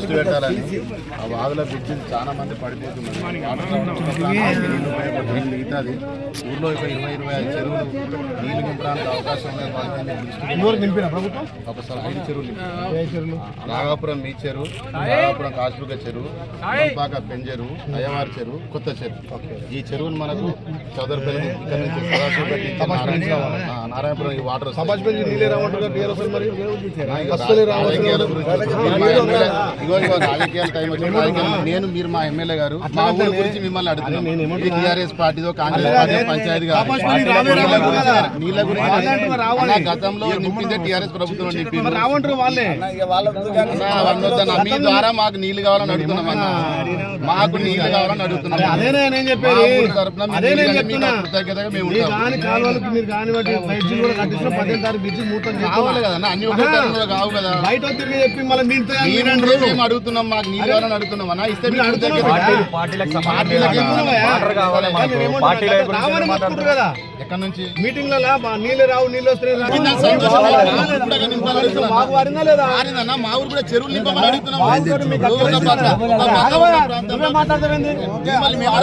దృష్టి పెట్టాలని ఆ వాగుల బ్రిడ్జిలు చాలా మంది పడిపోతున్నారు. మిగతాది ఊర్లో ఒక 20-25 చెరువులు నీళ్లు నింపడానికి అవకాశం ఉంది. ఒకసారి 5 చెరువులు నాగాపురం మీ చెరువు, నాగాపురం కాశుక చెరువు, పాక పెంజెరువు, అయ్యవారి చెరువు, కొత్త చెరువు. ఈ చెరువును మనకు చౌదరిపల్లి ఇక్కడ నుంచి నారాయణపురం ఈ వాటర్ రాజకీయాల టైం నేను మీరు మా ఎమ్మెల్యే గారు మా ఊరి గురించి మిమ్మల్ని అడుగుతున్నాను. టీఆర్ఎస్ పార్టీతో కాంగ్రెస్ పార్టీ పంచాయతీ నీళ్ళ గురించి గతంలో నింపిందే టీఆర్ఎస్ ప్రభుత్వం నింపింది. మీ ద్వారా మాకు నీళ్లు కావాలని అడుగుతున్నాం అన్న, మాకు నీళ్లు కావాలని అడుగుతున్నాం. కృతజ్ఞతగా మేము కావాలి కదా అన్ని ఒకే కావు కదా. మేము అడుగుతున్నాం, మాకు నీళ్ళు కావాలని అడుగుతున్నాం అన్న. ఇస్తే ఎక్కడ నుంచి మీటింగ్లలో నీళ్ళు రావు, నీళ్ళు వస్తున్నాయి. మా ఊరు కూడా చెరువులు నింపమని అడుగుతున్నాం. అడుగుతున్నా కదా మేము